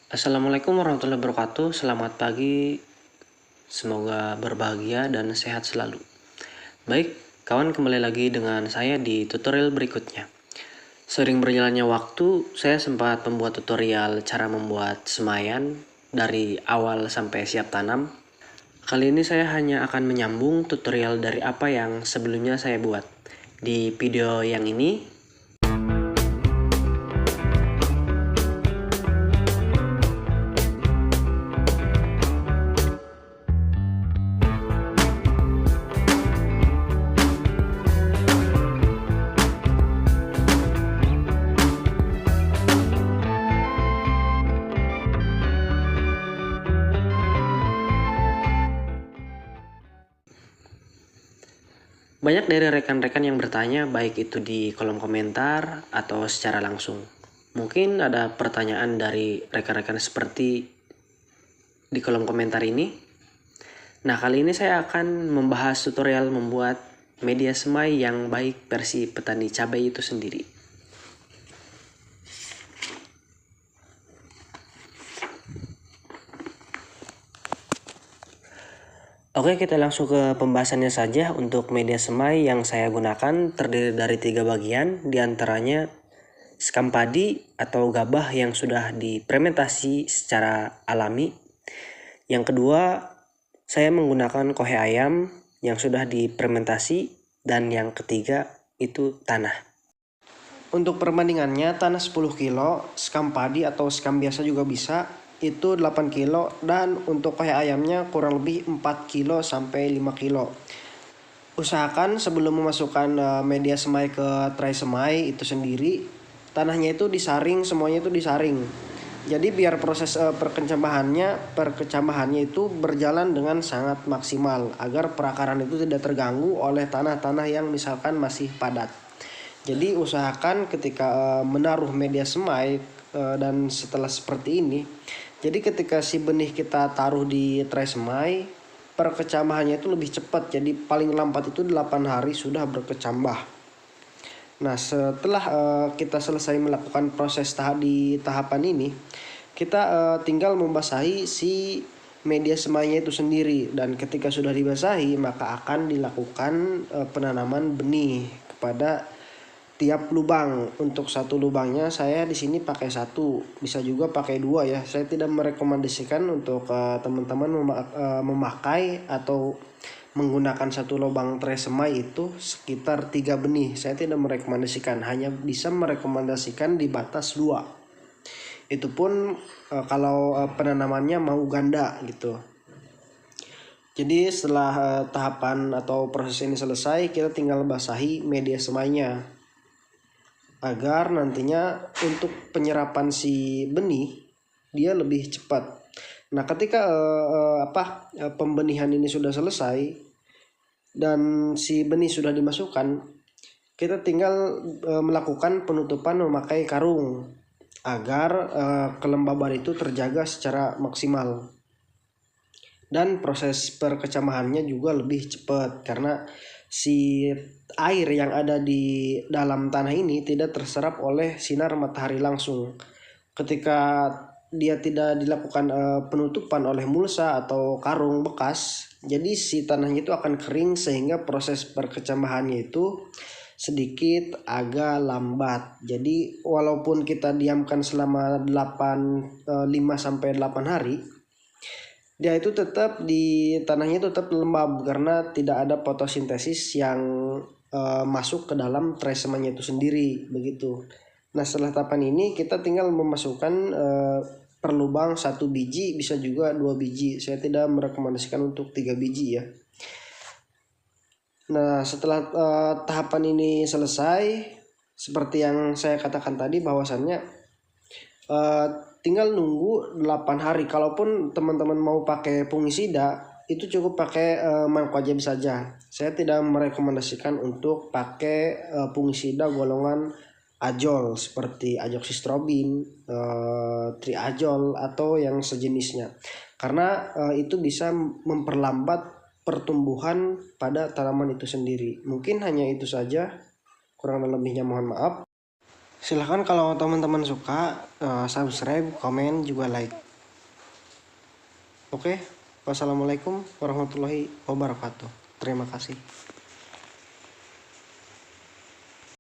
Assalamualaikum warahmatullahi wabarakatuh. Selamat pagi, semoga berbahagia dan sehat selalu. Baik, kawan, kembali lagi dengan saya di tutorial berikutnya. Sering berjalannya waktu, saya sempat membuat tutorial cara membuat semayan dari awal sampai siap tanam. Kali ini saya hanya akan menyambung tutorial dari apa yang sebelumnya saya buat. Di video yang ini, banyak dari rekan-rekan yang bertanya, baik itu di kolom komentar atau secara langsung. Mungkin ada pertanyaan dari rekan-rekan seperti di kolom komentar ini. Nah, kali ini saya akan membahas tutorial membuat media semai yang baik versi petani cabai itu sendiri. Oke, kita langsung ke pembahasannya saja. Untuk media semai yang saya gunakan terdiri dari 3 bagian, diantaranya sekam padi atau gabah yang sudah difermentasi secara alami. Yang kedua, saya menggunakan kohe ayam yang sudah difermentasi. Dan yang ketiga, itu tanah. Untuk perbandingannya, tanah 10 kilo, sekam padi atau sekam biasa juga bisa, itu 8 kilo, dan untuk kohe ayamnya kurang lebih 4 kilo sampai 5 kilo. Usahakan sebelum memasukkan media semai ke tray semai itu sendiri, tanahnya itu disaring, semuanya itu disaring. Jadi biar proses perkecambahannya itu berjalan dengan sangat maksimal agar perakaran itu tidak terganggu oleh tanah-tanah yang misalkan masih padat. Jadi usahakan ketika menaruh media semai dan setelah seperti ini, jadi ketika si benih kita taruh di tray semai, perkecambahannya itu lebih cepat. Jadi paling lambat itu 8 hari sudah berkecambah. Nah, setelah kita selesai melakukan proses di tahapan ini, kita tinggal membasahi si media semainya itu sendiri. Dan ketika sudah dibasahi, maka akan dilakukan penanaman benih kepada tiap lubang. Untuk satu lubangnya saya di sini pakai 1, bisa juga pakai 2 ya. Saya tidak merekomendasikan untuk teman-teman memakai atau menggunakan satu lubang tray semai itu sekitar 3 benih. Saya tidak merekomendasikan, hanya bisa merekomendasikan di batas 2. Itu pun kalau penanamannya mau ganda gitu. Jadi setelah tahapan atau proses ini selesai, kita tinggal basahi media semainya agar nantinya untuk penyerapan si benih dia lebih cepat. Nah, ketika pembenihan ini sudah selesai dan si benih sudah dimasukkan, kita tinggal melakukan penutupan memakai karung agar kelembaban itu terjaga secara maksimal. Dan proses perkecambahannya juga lebih cepat karena si air yang ada di dalam tanah ini tidak terserap oleh sinar matahari langsung. Ketika dia tidak dilakukan penutupan oleh mulsa atau karung bekas, jadi si tanahnya itu akan kering sehingga proses perkecambahannya itu sedikit agak lambat. Jadi walaupun kita diamkan selama 5 sampai 8 hari, dia itu tetap di tanahnya itu tetap lembab karena tidak ada fotosintesis yang masuk ke dalam tray semainya itu sendiri begitu. Nah, setelah tahapan ini kita tinggal memasukkan per lubang 1 biji, bisa juga 2 biji. Saya tidak merekomendasikan untuk 3 biji ya. Nah, setelah tahapan ini selesai, seperti yang saya katakan tadi bahwasannya tinggal nunggu 8 hari. Kalaupun teman-teman mau pakai fungisida, itu cukup pakai mancozeb saja. Saya tidak merekomendasikan untuk pakai fungisida golongan azol seperti azoxystrobin, triazol atau yang sejenisnya. Karena itu bisa memperlambat pertumbuhan pada tanaman itu sendiri. Mungkin hanya itu saja, kurang lebihnya mohon maaf. Silahkan kalau teman-teman suka, subscribe, komen, juga like. Oke, wassalamualaikum warahmatullahi wabarakatuh. Terima kasih.